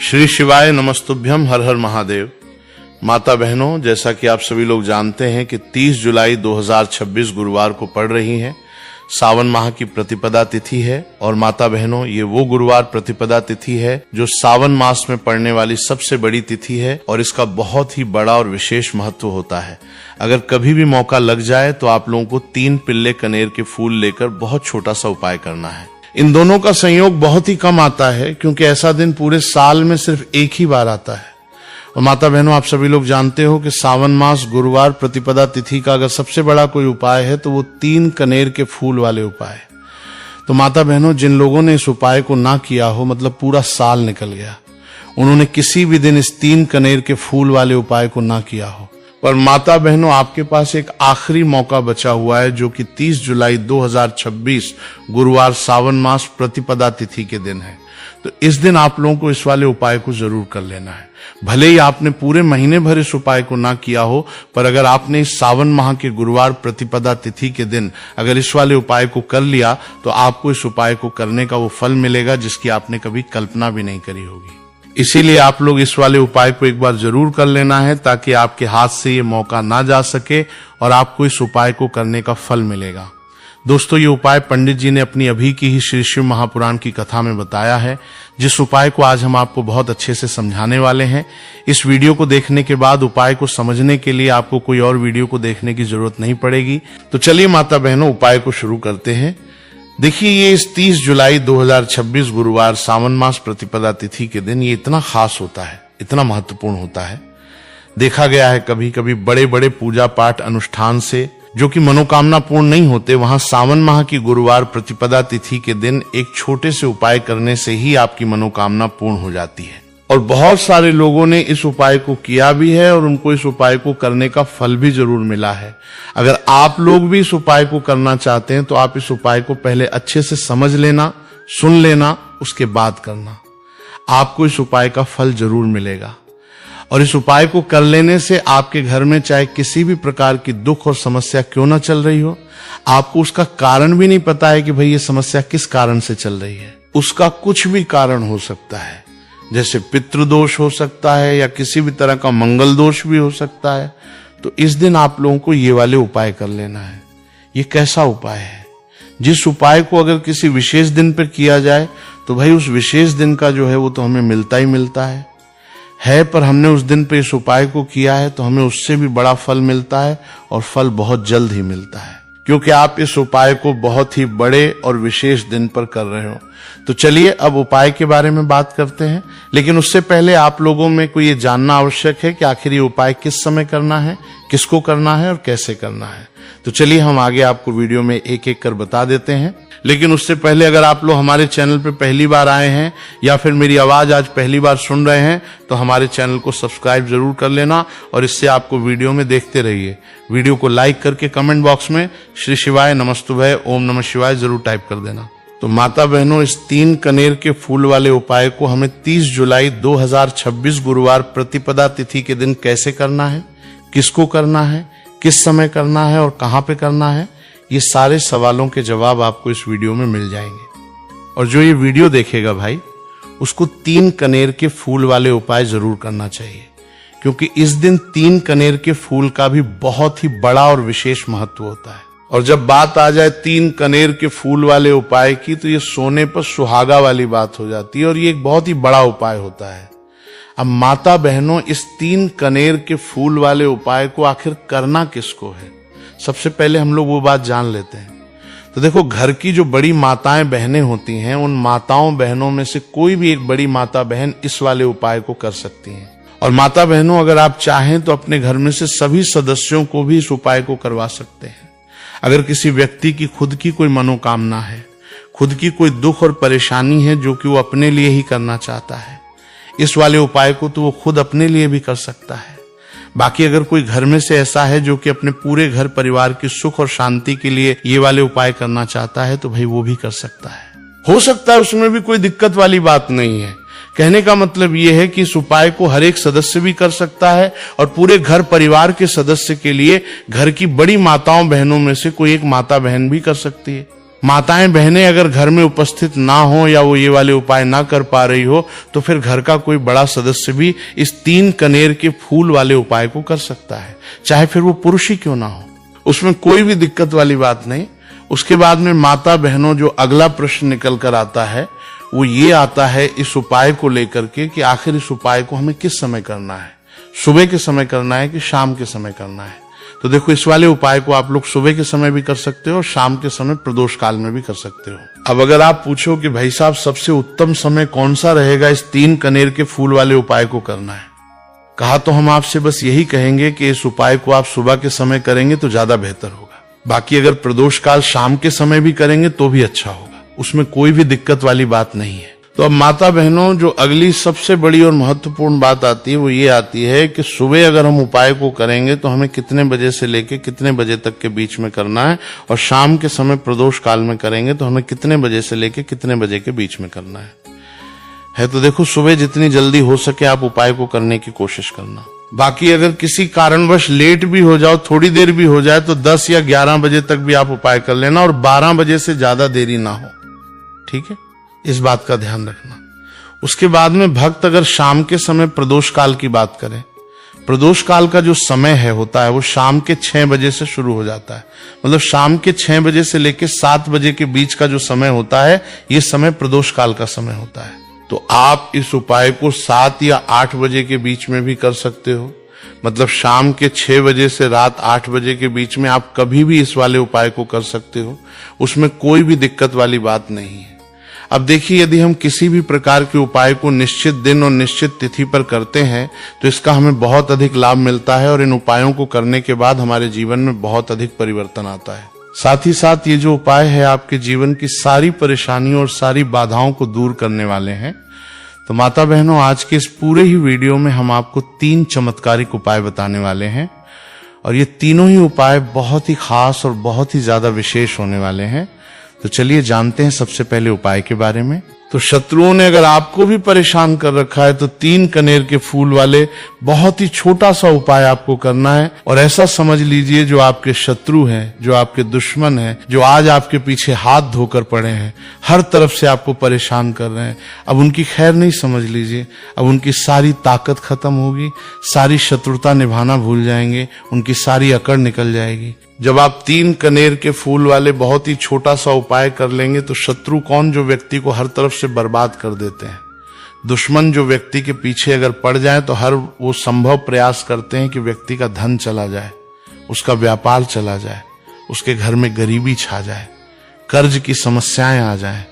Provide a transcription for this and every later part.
श्री शिवाय नमस्तुभ्यम, हर हर महादेव। माता बहनों, जैसा कि आप सभी लोग जानते हैं कि 30 जुलाई 2026 गुरुवार को पड़ रही है। सावन माह की प्रतिपदा तिथि है और माता बहनों, ये वो गुरुवार प्रतिपदा तिथि है जो सावन मास में पड़ने वाली सबसे बड़ी तिथि है और इसका बहुत ही बड़ा और विशेष महत्व होता है। अगर कभी भी मौका लग जाए तो आप लोगों को 3 पिल्ले कनेर के फूल लेकर बहुत छोटा सा उपाय करना है। इन दोनों का संयोग बहुत ही कम आता है क्योंकि ऐसा दिन पूरे साल में सिर्फ एक ही बार आता है। और माता बहनों, आप सभी लोग जानते हो कि सावन मास गुरुवार प्रतिपदा तिथि का अगर सबसे बड़ा कोई उपाय है तो वो 3 कनेर के फूल वाले उपाय। तो माता बहनों, जिन लोगों ने इस उपाय को ना किया हो, मतलब पूरा साल निकल गया, उन्होंने किसी भी दिन इस 3 कनेर के फूल वाले उपाय को ना किया हो, पर माता बहनों आपके पास एक आखिरी मौका बचा हुआ है जो कि 30 जुलाई 2026 गुरुवार सावन मास प्रतिपदा तिथि के दिन है। तो इस दिन आप लोगों को इस वाले उपाय को जरूर कर लेना है। भले ही आपने पूरे महीने भर इस उपाय को ना किया हो, पर अगर आपने इस सावन माह के गुरुवार प्रतिपदा तिथि के दिन अगर इस वाले उपाय को कर लिया तो आपको इस उपाय को करने का वो फल मिलेगा जिसकी आपने कभी कल्पना भी नहीं करी होगी। इसीलिए आप लोग इस वाले उपाय को एक बार जरूर कर लेना है ताकि आपके हाथ से ये मौका ना जा सके और आपको इस उपाय को करने का फल मिलेगा। दोस्तों, ये उपाय पंडित जी ने अपनी अभी की ही श्री शिव महापुराण की कथा में बताया है, जिस उपाय को आज हम आपको बहुत अच्छे से समझाने वाले हैं। इस वीडियो को देखने के बाद उपाय को समझने के लिए आपको कोई और वीडियो को देखने की जरूरत नहीं पड़ेगी। तो चलिए माता बहनों, उपाय को शुरू करते हैं। देखिए, ये इस 30 जुलाई 2026 गुरुवार सावन मास प्रतिपदा तिथि के दिन ये इतना खास होता है, इतना महत्वपूर्ण होता है। देखा गया है कभी कभी बड़े बड़े पूजा पाठ अनुष्ठान से जो कि मनोकामना पूर्ण नहीं होते, वहां सावन माह की गुरुवार प्रतिपदा तिथि के दिन एक छोटे से उपाय करने से ही आपकी मनोकामना पूर्ण हो जाती है। और बहुत सारे लोगों ने इस उपाय को किया भी है और उनको इस उपाय को करने का फल भी जरूर मिला है। अगर आप लोग भी इस उपाय को करना चाहते हैं तो आप इस उपाय को पहले अच्छे से समझ लेना, सुन लेना, उसके बाद करना। आपको इस उपाय का फल जरूर मिलेगा। और इस उपाय को कर लेने से आपके घर में चाहे किसी भी प्रकार की दुख और समस्या क्यों ना चल रही हो, आपको उसका कारण भी नहीं पता है कि भाई ये समस्या किस कारण से चल रही है। उसका कुछ भी कारण हो सकता है, जैसे पितृदोष हो सकता है या किसी भी तरह का मंगल दोष भी हो सकता है। तो इस दिन आप लोगों को ये वाले उपाय कर लेना है। ये कैसा उपाय है? जिस उपाय को अगर किसी विशेष दिन पर किया जाए तो भाई उस विशेष दिन का जो है वो तो हमें मिलता ही मिलता है, पर हमने उस दिन पे इस उपाय को किया है तो हमें उससे भी बड़ा फल मिलता है और फल बहुत जल्द ही मिलता है, क्योंकि आप इस उपाय को बहुत ही बड़े और विशेष दिन पर कर रहे हो। तो चलिए अब उपाय के बारे में बात करते हैं, लेकिन उससे पहले आप लोगों में को ये जानना आवश्यक है कि आखिर ये उपाय किस समय करना है, किसको करना है और कैसे करना है। तो चलिए हम आगे आपको वीडियो में एक एक कर बता देते हैं। लेकिन उससे पहले अगर आप लोग हमारे चैनल पर पहली बार आए हैं या फिर मेरी आवाज आज पहली बार सुन रहे हैं तो हमारे चैनल को सब्सक्राइब जरूर कर लेना और इससे आपको वीडियो में देखते रहिए। वीडियो को लाइक करके कमेंट बॉक्स में श्री शिवाय नमस्तुभ्य ओम नमः शिवाय जरूर टाइप कर देना। तो माता बहनों, इस 3 कनेर के फूल वाले उपाय को हमें 30 जुलाई 2026 गुरुवार प्रतिपदा तिथि के दिन कैसे करना है, किसको करना है, किस समय करना है और कहां पे करना है, ये सारे सवालों के जवाब आपको इस वीडियो में मिल जाएंगे। और जो ये वीडियो देखेगा भाई, उसको 3 कनेर के फूल वाले उपाय जरूर करना चाहिए, क्योंकि इस दिन 3 कनेर के फूल का भी बहुत ही बड़ा और विशेष महत्व होता है। और जब बात आ जाए 3 कनेर के फूल वाले उपाय की तो ये सोने पर सुहागा वाली बात हो जाती है और ये एक बहुत ही बड़ा उपाय होता है। अब माता बहनों, इस 3 कनेर के फूल वाले उपाय को आखिर करना किसको है, सबसे पहले हम लोग वो बात जान लेते हैं। तो देखो, घर की जो बड़ी माताएं बहनें होती हैं, उन माताओं बहनों में से कोई भी एक बड़ी माता बहन इस वाले उपाय को कर सकती हैं। और माता बहनों, अगर आप चाहें तो अपने घर में से सभी सदस्यों को भी इस उपाय को करवा सकते हैं। अगर किसी व्यक्ति की खुद की कोई मनोकामना है, खुद की कोई दुख और परेशानी है जो कि वो अपने लिए ही करना चाहता है, इस वाले उपाय को तो वो खुद अपने लिए भी कर सकता है। बाकी अगर कोई घर में से ऐसा है जो कि अपने पूरे घर परिवार की सुख और शांति के लिए ये वाले उपाय करना चाहता है तो भाई वो भी कर सकता है। हो सकता है उसमें भी कोई दिक्कत वाली बात नहीं है। कहने का मतलब ये है कि इस उपाय को हर एक सदस्य भी कर सकता है और पूरे घर परिवार के सदस्य के लिए घर की बड़ी माताओं बहनों में से कोई एक माता बहन भी कर सकती है। माताएं बहनें अगर घर में उपस्थित ना हो या वो ये वाले उपाय ना कर पा रही हो तो फिर घर का कोई बड़ा सदस्य भी इस 3 कनेर के फूल वाले उपाय को कर सकता है, चाहे फिर वो पुरुष ही क्यों ना हो, उसमें कोई भी दिक्कत वाली बात नहीं। उसके बाद में माता बहनों जो अगला प्रश्न निकल कर आता है वो ये आता है इस उपाय को लेकर के कि आखिर इस उपाय को हमें किस समय करना है, सुबह के समय करना है कि शाम के समय करना है। तो देखो, इस वाले उपाय को आप लोग सुबह के समय भी कर सकते हो और शाम के समय प्रदोष काल में भी कर सकते हो। अब अगर आप पूछो कि भाई साहब सबसे उत्तम समय कौन सा रहेगा इस 3 कनेर के फूल वाले उपाय को करना है, कहा तो हम आपसे बस यही कहेंगे कि इस उपाय को आप सुबह के समय करेंगे तो ज्यादा बेहतर होगा। बाकी अगर प्रदोष काल शाम के समय भी करेंगे तो भी अच्छा होगा, उसमें कोई भी दिक्कत वाली बात नहीं है। तो अब माता बहनों जो अगली सबसे बड़ी और महत्वपूर्ण बात आती है वो ये आती है कि सुबह अगर हम उपाय को करेंगे तो हमें कितने बजे से लेके कितने बजे तक के बीच में करना है, और शाम के समय प्रदोष काल में करेंगे तो हमें कितने बजे से लेके कितने बजे के बीच में करना है। तो देखो, सुबह जितनी जल्दी हो सके आप उपाय को करने की कोशिश करना। बाकी अगर किसी कारणवश लेट भी हो जाओ, थोड़ी देर भी हो जाए, तो 10 या 11 बजे तक भी आप उपाय कर लेना और 12 बजे से ज्यादा देरी ना हो, ठीक है, इस बात का ध्यान रखना। उसके बाद में भक्त अगर शाम के समय प्रदोष काल की बात करें, प्रदोष काल का जो समय होता है वो शाम के 6 बजे से शुरू हो जाता है। मतलब शाम के 6 बजे से लेकर 7 बजे के बीच का जो समय होता है ये समय प्रदोष काल का समय होता है। तो आप इस उपाय को 7 या 8 बजे के बीच में भी कर सकते हो। मतलब शाम के 6 बजे से रात 8 बजे के बीच में आप कभी भी इस वाले उपाय को कर सकते हो, उसमें कोई भी दिक्कत वाली बात नहीं है। अब देखिए, यदि हम किसी भी प्रकार के उपाय को निश्चित दिन और निश्चित तिथि पर करते हैं तो इसका हमें बहुत अधिक लाभ मिलता है और इन उपायों को करने के बाद हमारे जीवन में बहुत अधिक परिवर्तन आता है। साथ ही साथ ये जो उपाय है आपके जीवन की सारी परेशानियों और सारी बाधाओं को दूर करने वाले हैं। तो माता बहनों, आज के इस पूरे ही वीडियो में हम आपको 3 चमत्कारिक उपाय बताने वाले हैं और ये तीनों ही उपाय बहुत ही खास और बहुत ही ज्यादा विशेष होने वाले हैं। तो चलिए जानते हैं सबसे पहले उपाय के बारे में। तो शत्रुओं ने अगर आपको भी परेशान कर रखा है तो 3 कनेर के फूल वाले बहुत ही छोटा सा उपाय आपको करना है। और ऐसा समझ लीजिए, जो आपके शत्रु हैं, जो आपके दुश्मन हैं, जो आज आपके पीछे हाथ धोकर पड़े हैं, हर तरफ से आपको परेशान कर रहे हैं, अब उनकी खैर नहीं समझ लीजिए। अब उनकी सारी ताकत खत्म होगी, सारी शत्रुता निभाना भूल जाएंगे, उनकी सारी अकड़ निकल जाएगी। जब आप 3 कनेर के फूल वाले बहुत ही छोटा सा उपाय कर लेंगे तो शत्रु कौन, जो व्यक्ति को हर तरफ से बर्बाद कर देते हैं, दुश्मन जो व्यक्ति के पीछे अगर पड़ जाए तो हर वो संभव प्रयास करते हैं कि व्यक्ति का धन चला जाए, उसका व्यापार चला जाए, उसके घर में गरीबी छा जाए, कर्ज की समस्याएं आ जाएं।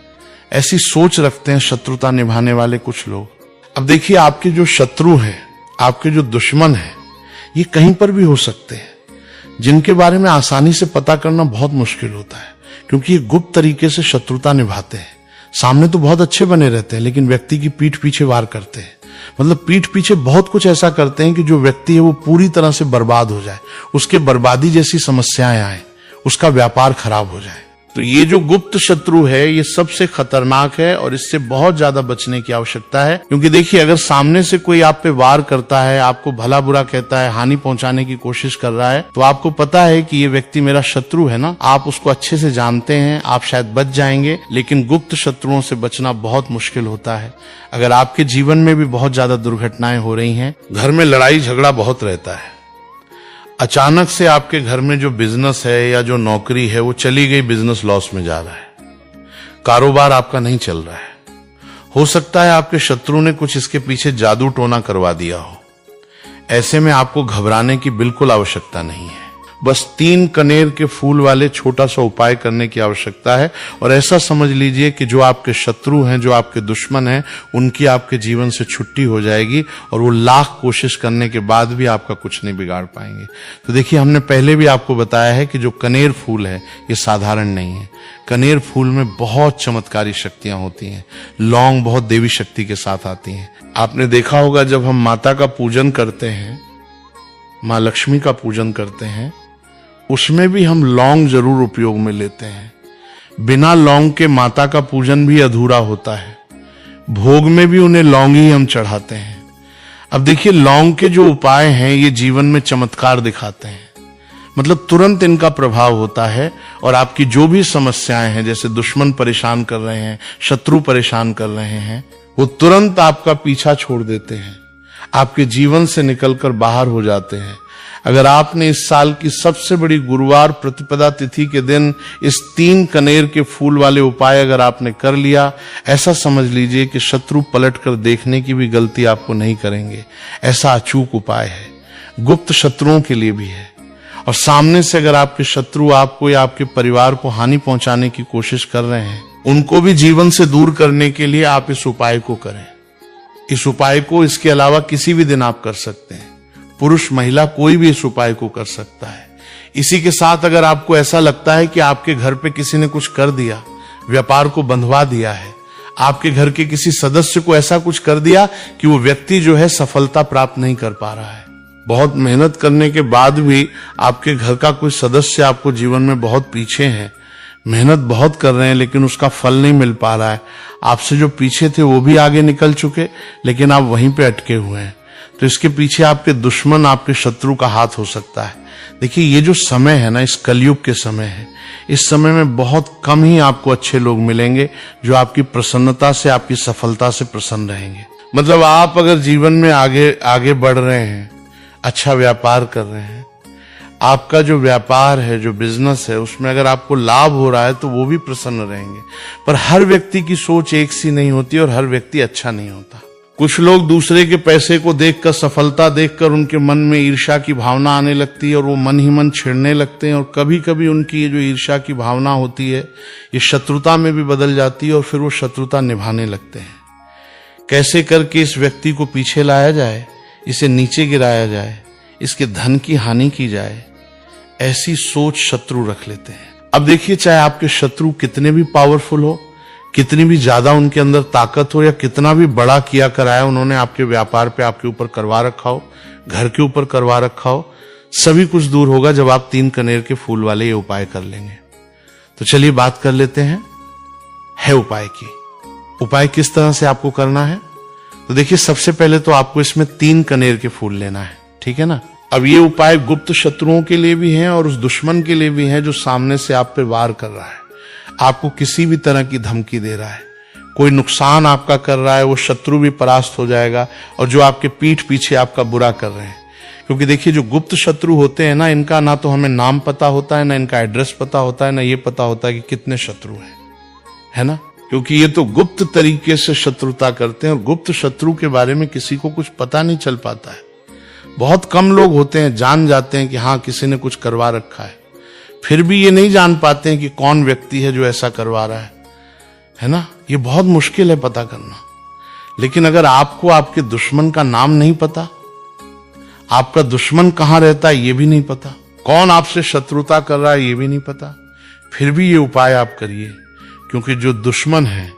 ऐसी सोच रखते हैं शत्रुता निभाने वाले कुछ लोग। अब देखिए, आपके जो शत्रु हैं, आपके जो दुश्मन हैं, ये कहीं पर भी हो सकते हैं, जिनके बारे में आसानी से पता करना बहुत मुश्किल होता है, क्योंकि ये गुप्त तरीके से शत्रुता निभाते हैं। सामने तो बहुत अच्छे बने रहते हैं लेकिन व्यक्ति की पीठ पीछे वार करते हैं। मतलब पीठ पीछे बहुत कुछ ऐसा करते हैं कि जो व्यक्ति है वो पूरी तरह से बर्बाद हो जाए, उसके बर्बादी जैसी समस्याएं आए, उसका व्यापार खराब हो जाए। तो ये जो गुप्त शत्रु है ये सबसे खतरनाक है और इससे बहुत ज्यादा बचने की आवश्यकता है। क्योंकि देखिए, अगर सामने से कोई आप पे वार करता है, आपको भला बुरा कहता है, हानि पहुंचाने की कोशिश कर रहा है, तो आपको पता है कि ये व्यक्ति मेरा शत्रु है ना, आप उसको अच्छे से जानते हैं, आप शायद बच जाएंगे। लेकिन गुप्त शत्रुओं से बचना बहुत मुश्किल होता है। अगर आपके जीवन में भी बहुत ज्यादा दुर्घटनाएं हो रही हैं, घर में लड़ाई झगड़ा बहुत रहता है, अचानक से आपके घर में जो बिजनेस है या जो नौकरी है वो चली गई, बिजनेस लॉस में जा रहा है, कारोबार आपका नहीं चल रहा है, हो सकता है आपके शत्रु ने कुछ इसके पीछे जादू टोना करवा दिया हो। ऐसे में आपको घबराने की बिल्कुल आवश्यकता नहीं है। बस 3 कनेर के फूल वाले छोटा सा उपाय करने की आवश्यकता है और ऐसा समझ लीजिए कि जो आपके शत्रु हैं, जो आपके दुश्मन हैं, उनकी आपके जीवन से छुट्टी हो जाएगी और वो लाख कोशिश करने के बाद भी आपका कुछ नहीं बिगाड़ पाएंगे। तो देखिए, हमने पहले भी आपको बताया है कि जो कनेर फूल है ये साधारण नहीं है। कनेर फूल में बहुत चमत्कारी शक्तियां होती हैं। लौंग बहुत देवी शक्ति के साथ आती हैं। आपने देखा होगा, जब हम माता का पूजन करते हैं, माँ लक्ष्मी का पूजन करते हैं, उसमें भी हम लौंग जरूर उपयोग में लेते हैं। बिना लौंग के माता का पूजन भी अधूरा होता है। भोग में भी उन्हें लौंग ही हम चढ़ाते हैं। अब देखिए, लौंग के जो उपाय हैं ये जीवन में चमत्कार दिखाते हैं। मतलब तुरंत इनका प्रभाव होता है और आपकी जो भी समस्याएं हैं, जैसे दुश्मन परेशान कर रहे हैं, शत्रु परेशान कर रहे हैं, वो तुरंत आपका पीछा छोड़ देते हैं, आपके जीवन से निकलकर बाहर हो जाते हैं। अगर आपने इस साल की सबसे बड़ी गुरुवार प्रतिपदा तिथि के दिन इस 3 कनेर के फूल वाले उपाय अगर आपने कर लिया, ऐसा समझ लीजिए कि शत्रु पलट कर देखने की भी गलती आपको नहीं करेंगे। ऐसा अचूक उपाय है, गुप्त शत्रुओं के लिए भी है। और सामने से अगर आपके शत्रु आपको या आपके परिवार को हानि पहुंचाने की कोशिश कर रहे हैं, उनको भी जीवन से दूर करने के लिए आप इस उपाय को करें। इस उपाय को इसके अलावा किसी भी दिन आप कर सकते हैं, पुरुष महिला कोई भी इस उपाय को कर सकता है। इसी के साथ अगर आपको ऐसा लगता है कि आपके घर पे किसी ने कुछ कर दिया, व्यापार को बंधवा दिया है, आपके घर के किसी सदस्य को ऐसा कुछ कर दिया कि वो व्यक्ति जो है सफलता प्राप्त नहीं कर पा रहा है, बहुत मेहनत करने के बाद भी आपके घर का कोई सदस्य आपको जीवन में बहुत पीछे है, मेहनत बहुत कर रहे हैं लेकिन उसका फल नहीं मिल पा रहा है, आपसे जो पीछे थे वो भी आगे निकल चुके लेकिन आप वहीं पे अटके हुए हैं, तो इसके पीछे आपके दुश्मन, आपके शत्रु का हाथ हो सकता है। देखिए, ये जो समय है ना, इस कलयुग के समय है, इस समय में बहुत कम ही आपको अच्छे लोग मिलेंगे जो आपकी प्रसन्नता से, आपकी सफलता से प्रसन्न रहेंगे। मतलब आप अगर जीवन में आगे बढ़ रहे हैं, अच्छा व्यापार कर रहे हैं, आपका जो व्यापार है, जो बिजनेस है, उसमें अगर आपको लाभ हो रहा है तो वो भी प्रसन्न रहेंगे। पर हर व्यक्ति की सोच एक सी नहीं होती और हर व्यक्ति अच्छा नहीं होता। कुछ लोग दूसरे के पैसे को देखकर, सफलता देखकर उनके मन में ईर्ष्या की भावना आने लगती है और वो मन ही मन छिड़ने लगते हैं, और कभी कभी उनकी ये जो ईर्ष्या की भावना होती है ये शत्रुता में भी बदल जाती है और फिर वो शत्रुता निभाने लगते हैं। कैसे करके इस व्यक्ति को पीछे लाया जाए, इसे नीचे गिराया जाए, इसके धन की हानि की जाए, ऐसी सोच शत्रु रख लेते हैं। अब देखिए, चाहे आपके शत्रु कितने भी पावरफुल हो, कितनी भी ज्यादा उनके अंदर ताकत हो, या कितना भी बड़ा किया कराया उन्होंने आपके व्यापार पे आपके ऊपर करवा रखा हो, घर के ऊपर करवा रखा हो, सभी कुछ दूर होगा जब आप 3 कनेर के फूल वाले ये उपाय कर लेंगे। तो चलिए बात कर लेते हैं उपाय की। उपाय किस तरह से आपको करना है? तो देखिए, सबसे पहले तो आपको इसमें 3 कनेर के फूल लेना है, ठीक है ना। अब ये उपाय गुप्त शत्रुओं के लिए भी है और उस दुश्मन के लिए भी है जो सामने से आप पे वार कर रहा है, आपको किसी भी तरह की धमकी दे रहा है, कोई नुकसान आपका कर रहा है, वो शत्रु भी परास्त हो जाएगा। और जो आपके पीठ पीछे आपका बुरा कर रहे हैं, क्योंकि देखिए, जो गुप्त शत्रु होते हैं ना, इनका ना तो हमें नाम पता होता है, ना इनका एड्रेस पता होता है, ना ये पता होता है कि कितने शत्रु हैं, है ना। क्योंकि ये तो गुप्त तरीके से शत्रुता करते हैं और गुप्त शत्रु के बारे में किसी को कुछ पता नहीं चल पाता है। बहुत कम लोग होते हैं जान जाते हैं कि हाँ, किसी ने कुछ करवा रखा है, फिर भी ये नहीं जान पाते हैं कि कौन व्यक्ति है जो ऐसा करवा रहा है ना। ये बहुत मुश्किल है पता करना। लेकिन अगर आपको आपके दुश्मन का नाम नहीं पता, आपका दुश्मन कहां रहता है ये भी नहीं पता, कौन आपसे शत्रुता कर रहा है ये भी नहीं पता, फिर भी ये उपाय आप करिए, क्योंकि जो दुश्मन है,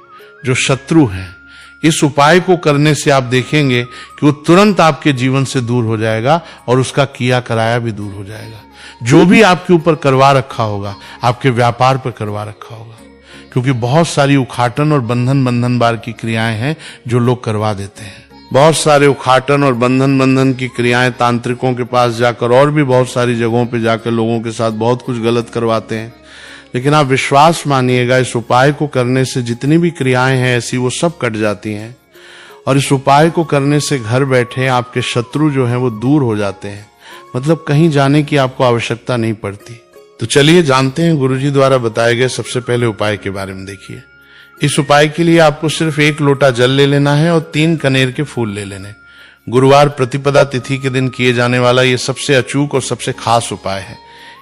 जो शत्रु है, इस उपाय को करने से आप देखेंगे कि वो तुरंत आपके जीवन से दूर हो जाएगा और उसका किया कराया भी दूर हो जाएगा। जो भी आपके ऊपर करवा रखा होगा, आपके व्यापार पर करवा रखा होगा, क्योंकि बहुत सारी उखाटन और बंधन बार की क्रियाएं हैं जो लोग करवा देते हैं। बहुत सारे उखाटन और बंधन की क्रियाएं तांत्रिकों के पास जाकर और भी बहुत सारी जगहों पे जाकर लोगों के साथ बहुत कुछ गलत करवाते हैं। लेकिन आप विश्वास मानिएगा, इस उपाय को करने से जितनी भी क्रियाएं हैं ऐसी, वो सब कट जाती हैं। और इस उपाय को करने से घर बैठे आपके शत्रु जो हैं वो दूर हो जाते हैं, मतलब कहीं जाने की आपको आवश्यकता नहीं पड़ती। तो चलिए जानते हैं गुरुजी द्वारा बताए गए सबसे पहले उपाय के बारे में। देखिए, इस उपाय के लिए आपको सिर्फ 1 लोटा जल ले लेना है और 3 कनेर के फूल ले लेने। गुरुवार प्रतिपदा तिथि के दिन किए जाने वाला ये सबसे अचूक और सबसे खास उपाय है,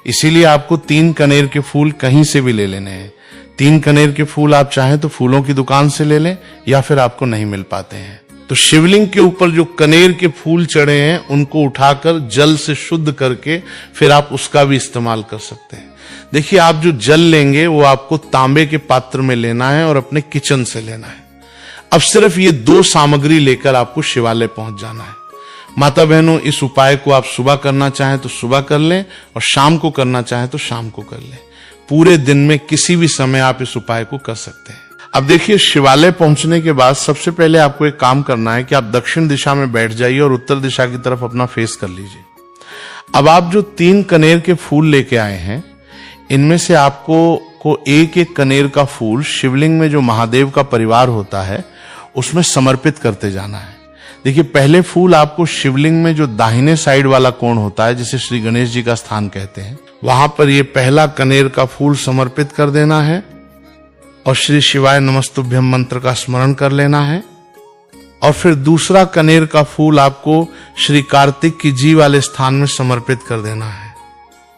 इसीलिए आपको 3 कनेर के फूल कहीं से भी ले लेने हैं। 3 कनेर के फूल आप चाहें तो फूलों की दुकान से ले लें, या फिर आपको नहीं मिल पाते हैं तो शिवलिंग के ऊपर जो कनेर के फूल चढ़े हैं उनको उठाकर जल से शुद्ध करके फिर आप उसका भी इस्तेमाल कर सकते हैं। देखिए, आप जो जल लेंगे वो आपको तांबे के पात्र में लेना है और अपने किचन से लेना है। अब सिर्फ ये 2 सामग्री लेकर आपको शिवालय पहुंच जाना है। माता बहनों, इस उपाय को आप सुबह करना चाहें तो सुबह कर लें और शाम को करना चाहें तो शाम को कर लें। पूरे दिन में किसी भी समय आप इस उपाय को कर सकते हैं। अब देखिए, शिवालय पहुंचने के बाद सबसे पहले आपको एक काम करना है कि आप दक्षिण दिशा में बैठ जाइए और उत्तर दिशा की तरफ अपना फेस कर लीजिए। अब आप जो 3 कनेर के फूल लेके आए हैं, इनमें से आपको एक एक कनेर का फूल शिवलिंग में जो महादेव का परिवार होता है उसमें समर्पित करते जाना है। देखिए, पहले फूल आपको शिवलिंग में जो दाहिने साइड वाला कोण होता है, जिसे श्री गणेश जी का स्थान कहते हैं, वहां पर ये पहला कनेर का फूल समर्पित कर देना है और श्री शिवाय नमस्तुभ्यम मंत्र का स्मरण कर लेना है। और फिर दूसरा कनेर का फूल आपको श्री कार्तिक की जी वाले स्थान में समर्पित कर देना है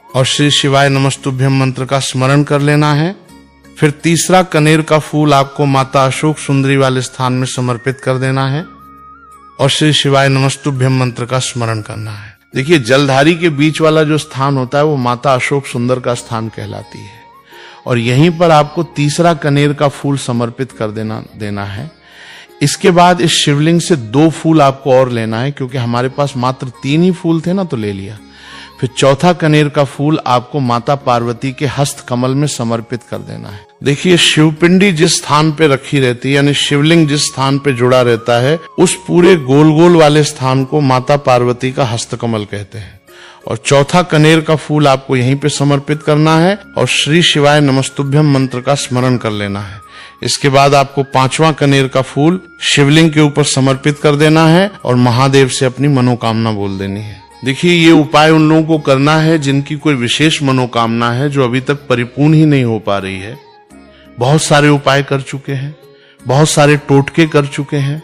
और श्री शिवाय नमस्तुभ्यम मंत्र का स्मरण कर लेना है। फिर तीसरा कनेर का फूल आपको माता अशोक सुंदरी वाले स्थान में समर्पित कर देना है और श्री शिवाय नमस्तुभ्यम मंत्र का स्मरण करना है। देखिए, जलधारी के बीच वाला जो स्थान होता है वो माता अशोक सुंदर का स्थान कहलाती है और यहीं पर आपको तीसरा कनेर का फूल समर्पित कर देना है। इसके बाद इस शिवलिंग से 2 फूल आपको और लेना है, क्योंकि हमारे पास मात्र 3 ही फूल थे ना, तो ले लिया। फिर चौथा कनेर का फूल आपको माता पार्वती के हस्त कमल में समर्पित कर देना है। देखिए, शिवपिंडी जिस स्थान पे रखी रहती है, यानी शिवलिंग जिस स्थान पे जुड़ा रहता है, उस पूरे गोल गोल वाले स्थान को माता पार्वती का हस्त कमल कहते हैं। और चौथा कनेर का फूल आपको यहीं पे समर्पित करना है और श्री शिवाय नमस्तुभ्यम मंत्र का स्मरण कर लेना है। इसके बाद आपको 5वां कनेर का फूल शिवलिंग के ऊपर समर्पित कर देना है और महादेव से अपनी मनोकामना बोल देनी है। देखिए, ये उपाय उन लोगों को करना है जिनकी कोई विशेष मनोकामना है जो अभी तक परिपूर्ण ही नहीं हो पा रही है। बहुत सारे उपाय कर चुके हैं, बहुत सारे टोटके कर चुके हैं,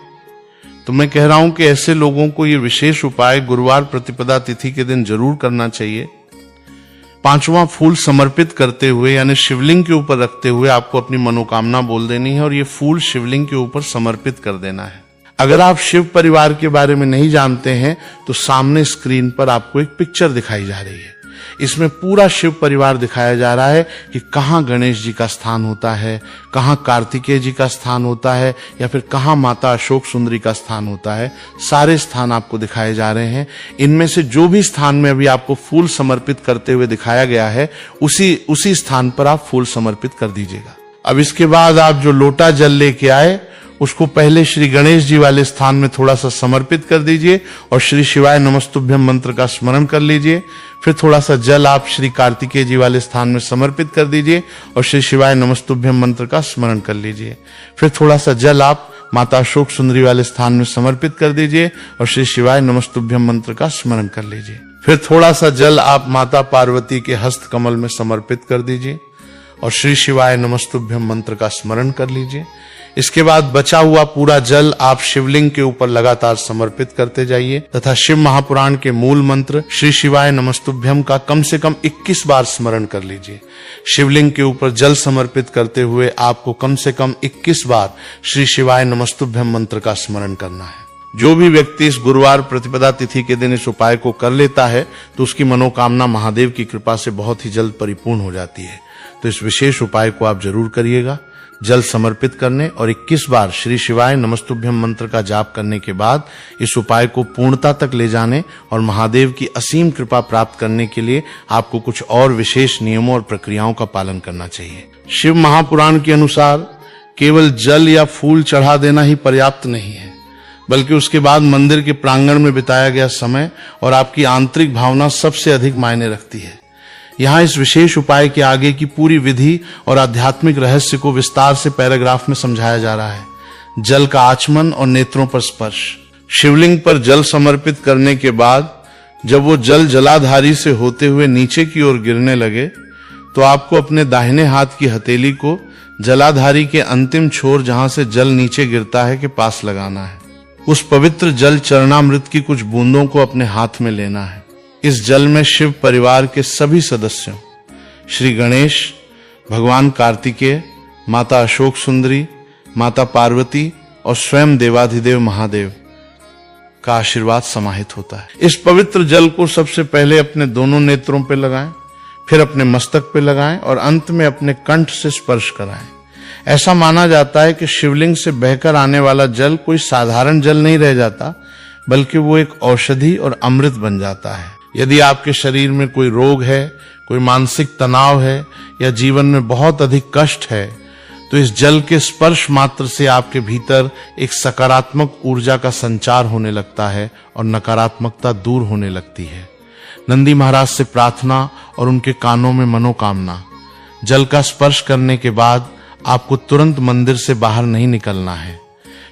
तो मैं कह रहा हूं कि ऐसे लोगों को ये विशेष उपाय गुरुवार प्रतिपदा तिथि के दिन जरूर करना चाहिए। 5वां फूल समर्पित करते हुए, यानी शिवलिंग के ऊपर रखते हुए, आपको अपनी मनोकामना बोल देनी है और ये फूल शिवलिंग के ऊपर समर्पित कर देना है। अगर आप शिव परिवार के बारे में नहीं जानते हैं तो सामने स्क्रीन पर आपको एक पिक्चर दिखाई जा रही है। इसमें पूरा शिव परिवार दिखाया जा रहा है कि कहाँ गणेश जी का स्थान होता है, कहाँ कार्तिकेय जी का स्थान होता है, या फिर कहाँ माता अशोक सुंदरी का स्थान होता है। सारे स्थान आपको दिखाए जा रहे हैं। इनमें से जो भी स्थान में अभी आपको फूल समर्पित करते हुए दिखाया गया है, उसी स्थान पर आप फूल समर्पित कर दीजिएगा। अब इसके बाद आप जो लोटा जल लेके आए उसको पहले श्री गणेश जी वाले स्थान में थोड़ा सा समर्पित कर दीजिए और श्री शिवाय नमस्तुभ्यम मंत्र का स्मरण कर लीजिए। फिर थोड़ा सा जल आप श्री कार्तिकेय जी वाले स्थान में समर्पित कर दीजिए और श्री शिवाय नमस्तुभ्यम मंत्र का स्मरण कर लीजिए। फिर थोड़ा सा जल आप माता अशोक सुंदरी वाले स्थान में समर्पित कर दीजिए और श्री शिवाय नमस्तुभ्यम मंत्र का स्मरण कर लीजिए। फिर थोड़ा सा जल आप माता पार्वती के हस्त कमल में समर्पित कर दीजिए और श्री शिवाय नमस्तुभ्यम मंत्र का स्मरण कर लीजिए। इसके बाद बचा हुआ पूरा जल आप शिवलिंग के ऊपर लगातार समर्पित करते जाइए तथा शिव महापुराण के मूल मंत्र श्री शिवाय नमस्तुभ्यम का कम से कम 21 बार स्मरण कर लीजिए। शिवलिंग के ऊपर जल समर्पित करते हुए आपको कम से कम 21 बार श्री शिवाय नमस्तुभ्यम मंत्र का स्मरण करना है। जो भी व्यक्ति इस गुरुवार प्रतिपदा तिथि के दिन इस उपाय को कर लेता है तो उसकी मनोकामना महादेव की कृपा से बहुत ही जल्द परिपूर्ण हो जाती है। तो इस विशेष उपाय को आप जरूर करिएगा। जल समर्पित करने और 21 बार श्री शिवाय नमस्तुभ्यम मंत्र का जाप करने के बाद इस उपाय को पूर्णता तक ले जाने और महादेव की असीम कृपा प्राप्त करने के लिए आपको कुछ और विशेष नियमों और प्रक्रियाओं का पालन करना चाहिए। शिव महापुराण के अनुसार केवल जल या फूल चढ़ा देना ही पर्याप्त नहीं है, बल्कि उसके बाद मंदिर के प्रांगण में बिताया गया समय और आपकी आंतरिक भावना सबसे अधिक मायने रखती है। यहाँ इस विशेष उपाय के आगे की पूरी विधि और आध्यात्मिक रहस्य को विस्तार से पैराग्राफ में समझाया जा रहा है। जल का आचमन और नेत्रों पर स्पर्श। शिवलिंग पर जल समर्पित करने के बाद जब वो जल जलाधारी से होते हुए नीचे की ओर गिरने लगे तो आपको अपने दाहिने हाथ की हथेली को जलाधारी के अंतिम छोर जहां से जल नीचे गिरता है के पास लगाना है। उस पवित्र जल चरणामृत की कुछ बूंदों को अपने हाथ में लेना है। इस जल में शिव परिवार के सभी सदस्यों श्री गणेश, भगवान कार्तिकेय, माता अशोक सुंदरी, माता पार्वती और स्वयं देवाधिदेव महादेव का आशीर्वाद समाहित होता है। इस पवित्र जल को सबसे पहले अपने दोनों नेत्रों पर लगाएं, फिर अपने मस्तक पर लगाएं और अंत में अपने कंठ से स्पर्श कराएं। ऐसा माना जाता है कि शिवलिंग से बहकर आने वाला जल कोई साधारण जल नहीं रह जाता, बल्कि वो एक औषधि और अमृत बन जाता है। यदि आपके शरीर में कोई रोग है, कोई मानसिक तनाव है या जीवन में बहुत अधिक कष्ट है, तो इस जल के स्पर्श मात्र से आपके भीतर एक सकारात्मक ऊर्जा का संचार होने लगता है और नकारात्मकता दूर होने लगती है। नंदी महाराज से प्रार्थना और उनके कानों में मनोकामना। जल का स्पर्श करने के बाद आपको तुरंत मंदिर से बाहर नहीं निकलना है।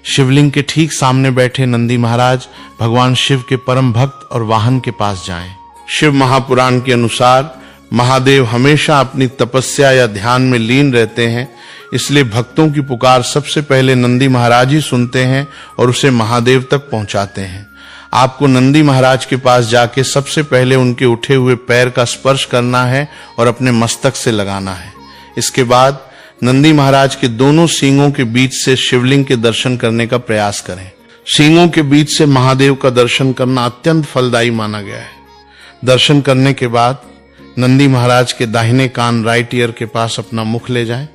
शिवलिंग के ठीक सामने बैठे नंदी महाराज भगवान शिव के परम भक्त और वाहन के पास जाएं। शिव महापुराण के अनुसार महादेव हमेशा अपनी तपस्या या ध्यान में लीन रहते हैं, इसलिए भक्तों की पुकार सबसे पहले नंदी महाराज ही सुनते हैं और उसे महादेव तक पहुंचाते हैं। आपको नंदी महाराज के पास जाके सबसे पहले उनके उठे हुए पैर का स्पर्श करना है और अपने मस्तक से लगाना है। इसके बाद नंदी महाराज के दोनों सींगों के बीच से शिवलिंग के दर्शन करने का प्रयास करें। सींगों के बीच से महादेव का दर्शन करना अत्यंत फलदायी माना गया है। दर्शन करने के बाद नंदी महाराज के दाहिने कान राइट ईयर के पास अपना मुख ले जाएं।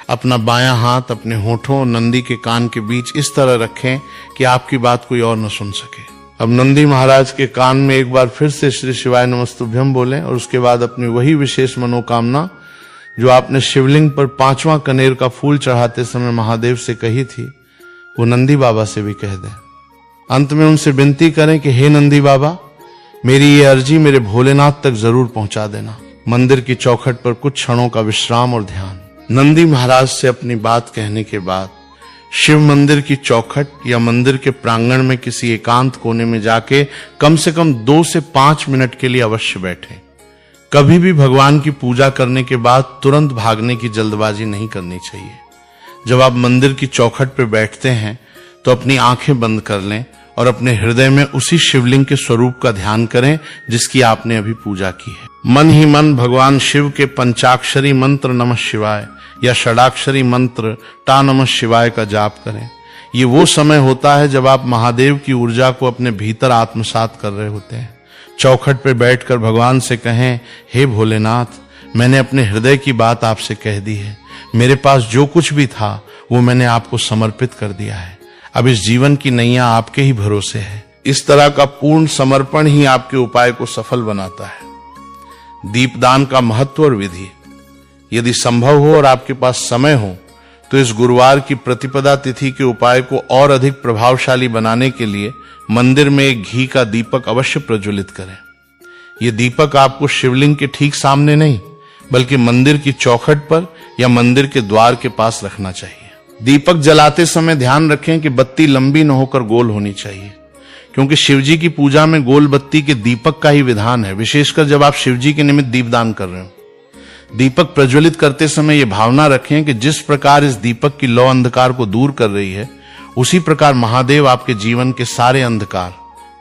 अपना बायां हाथ अपने होठों और नंदी के कान के बीच इस तरह रखें कि आपकी बात कोई और न सुन सके। अब नंदी महाराज के कान में एक बार फिर से श्री शिवाय नमस्तुभ्यम बोलें और उसके बाद अपनी वही विशेष मनोकामना जो आपने शिवलिंग पर 5वां कनेर का फूल चढ़ाते समय महादेव से कही थी, वो नंदी बाबा से भी कह दें। अंत में उनसे विनती करें कि हे नंदी बाबा, मेरी ये अर्जी मेरे भोलेनाथ तक जरूर पहुंचा देना। मंदिर की चौखट पर कुछ क्षणों का विश्राम और ध्यान। नंदी महाराज से अपनी बात कहने के बाद शिव मंदिर की चौखट या मंदिर के प्रांगण में किसी एकांत कोने में जाके कम से कम 2 से 5 मिनट के लिए अवश्य बैठें। कभी भी भगवान की पूजा करने के बाद तुरंत भागने की जल्दबाजी नहीं करनी चाहिए। जब आप मंदिर की चौखट पर बैठते हैं तो अपनी आंखें बंद कर लें और अपने हृदय में उसी शिवलिंग के स्वरूप का ध्यान करें जिसकी आपने अभी पूजा की है। मन ही मन भगवान शिव के पंचाक्षरी मंत्र नमः शिवाय या षडाक्षरी मंत्र टा नमः शिवाय का जाप करें। ये वो समय होता है जब आप महादेव की ऊर्जा को अपने भीतर आत्मसात कर रहे होते हैं। चौखट पर बैठकर भगवान से कहें, हे भोलेनाथ, मैंने अपने हृदय की बात आपसे कह दी है। मेरे पास जो कुछ भी था वो मैंने आपको समर्पित कर दिया है। अब इस जीवन की नैया आपके ही भरोसे है। इस तरह का पूर्ण समर्पण ही आपके उपाय को सफल बनाता है। दीपदान का महत्व और विधि। यदि संभव हो और आपके पास समय हो तो इस गुरुवार की प्रतिपदा तिथि के उपाय को और अधिक प्रभावशाली बनाने के लिए मंदिर में एक घी का दीपक अवश्य प्रज्वलित करें। यह दीपक आपको शिवलिंग के ठीक सामने नहीं बल्कि मंदिर की चौखट पर या मंदिर के द्वार के पास रखना चाहिए। दीपक जलाते समय ध्यान रखें कि बत्ती लंबी न होकर गोल होनी चाहिए, क्योंकि शिवजी की पूजा में गोल बत्ती के दीपक का ही विधान है, विशेषकर जब आप शिवजी के निमित्त दीपदान कर रहे हो। दीपक प्रज्वलित करते समय यह भावना रखें कि जिस प्रकार इस दीपक की लौ अंधकार को दूर कर रही है, उसी प्रकार महादेव आपके जीवन के सारे अंधकार,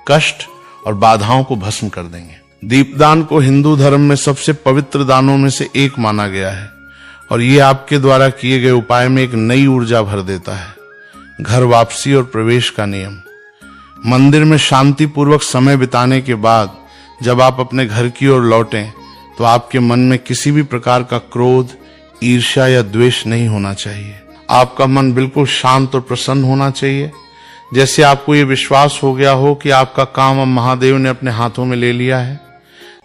कष्ट और बाधाओं को भस्म कर देंगे। दीपदान को हिंदू धर्म में सबसे पवित्र दानों में से एक माना गया है और ये आपके द्वारा किए गए उपाय में एक नई ऊर्जा भर देता है। घर वापसी और प्रवेश का नियम। मंदिर में शांति पूर्वक समय बिताने के बाद जब आप अपने घर की ओर लौटें तो आपके मन में किसी भी प्रकार का क्रोध, ईर्ष्या या द्वेष नहीं होना चाहिए। आपका मन बिल्कुल शांत और प्रसन्न होना चाहिए, जैसे आपको ये विश्वास हो गया हो कि आपका काम अब महादेव ने अपने हाथों में ले लिया है।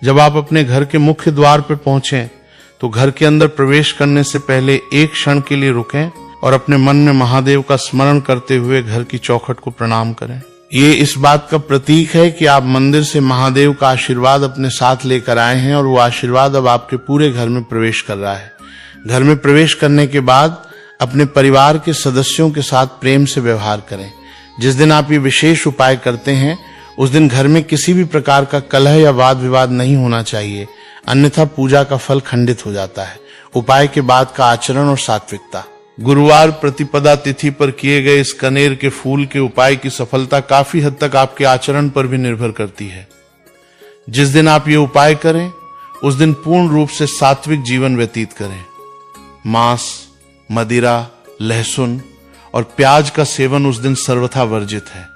जब आप अपने घर के मुख्य द्वार पर पहुंचें तो घर के अंदर प्रवेश करने से पहले एक क्षण के लिए रुकें और अपने मन में महादेव का स्मरण करते हुए घर की चौखट को प्रणाम करें। ये इस बात का प्रतीक है कि आप मंदिर से महादेव का आशीर्वाद अपने साथ लेकर आए हैं और वो आशीर्वाद अब आपके पूरे घर में प्रवेश कर रहा है। घर में प्रवेश करने के बाद अपने परिवार के सदस्यों के साथ प्रेम से व्यवहार करें। जिस दिन आप ये विशेष उपाय करते हैं उस दिन घर में किसी भी प्रकार का कलह या वाद विवाद नहीं होना चाहिए, अन्यथा पूजा का फल खंडित हो जाता है। उपाय के बाद का आचरण और सात्विकता। गुरुवार प्रतिपदा तिथि पर किए गए इस कनेर के फूल के उपाय की सफलता काफी हद तक आपके आचरण पर भी निर्भर करती है। जिस दिन आप ये उपाय करें उस दिन पूर्ण रूप से सात्विक जीवन व्यतीत करें। मांस, मदिरा, लहसुन और प्याज का सेवन उस दिन सर्वथा वर्जित है।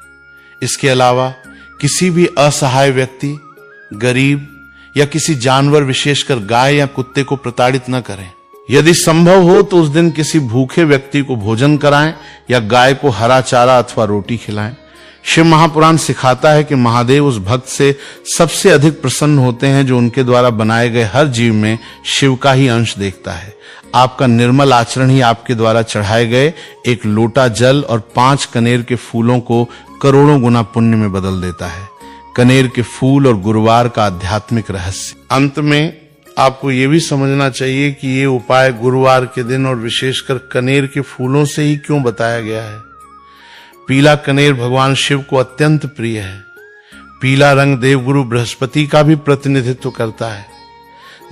इसके अलावा किसी भी असहाय व्यक्ति, गरीब या किसी जानवर, विशेषकर गाय या कुत्ते को प्रताड़ित न करें। यदि संभव हो तो उस दिन किसी भूखे व्यक्ति को भोजन कराएं या गाय को हरा चारा अथवा रोटी खिलाएं। शिव महापुराण सिखाता है कि महादेव उस भक्त से सबसे अधिक प्रसन्न होते हैं जो उनके द्वारा बनाए गए हर जीव में शिव का ही अंश देखता है। आपका निर्मल आचरण ही आपके द्वारा चढ़ाए गए एक लोटा जल और 5 कनेर के फूलों को करोड़ों गुना पुण्य में बदल देता है। कनेर के फूल और गुरुवार का आध्यात्मिक रहस्य। अंत में आपको ये भी समझना चाहिए कि ये उपाय गुरुवार के दिन और विशेषकर कनेर के फूलों से ही क्यों बताया गया है। पीला कनेर भगवान शिव को अत्यंत प्रिय है। पीला रंग देवगुरु बृहस्पति का भी प्रतिनिधित्व करता है।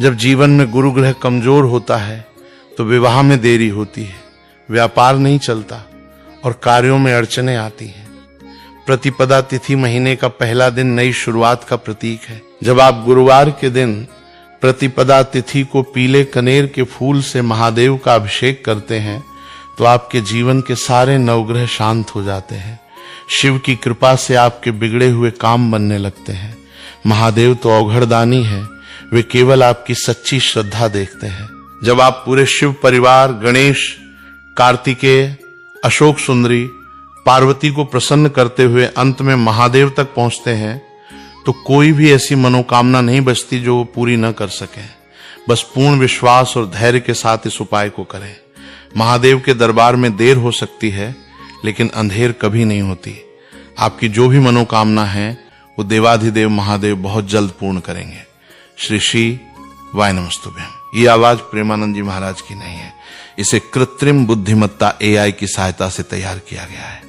जब जीवन में गुरु ग्रह कमजोर होता है तो विवाह में देरी होती है, व्यापार नहीं चलता और कार्यों में अड़चनें आती हैं। प्रतिपदा तिथि महीने का पहला दिन नई शुरुआत का प्रतीक है। जब आप गुरुवार के दिन प्रतिपदा तिथि को पीले कनेर के फूल से महादेव का अभिषेक करते हैं तो आपके जीवन के सारे नवग्रह शांत हो जाते हैं। शिव की कृपा से आपके बिगड़े हुए काम बनने लगते हैं। महादेव तो अवघड़दानी है, वे केवल आपकी सच्ची श्रद्धा देखते हैं। जब आप पूरे शिव परिवार गणेश, कार्तिकेय, अशोक सुंदरी, पार्वती को प्रसन्न करते हुए अंत में महादेव तक पहुंचते हैं तो कोई भी ऐसी मनोकामना नहीं बचती जो वो पूरी न कर सके। बस पूर्ण विश्वास और धैर्य के साथ इस उपाय को करें। महादेव के दरबार में देर हो सकती है लेकिन अंधेर कभी नहीं होती। आपकी जो भी मनोकामना है वो देवाधिदेव महादेव बहुत जल्द पूर्ण करेंगे। श्री श्री वाय नमस्तुभ्यम। ये आवाज प्रेमानंद जी महाराज की नहीं है, इसे कृत्रिम बुद्धिमत्ता AI की सहायता से तैयार किया गया है।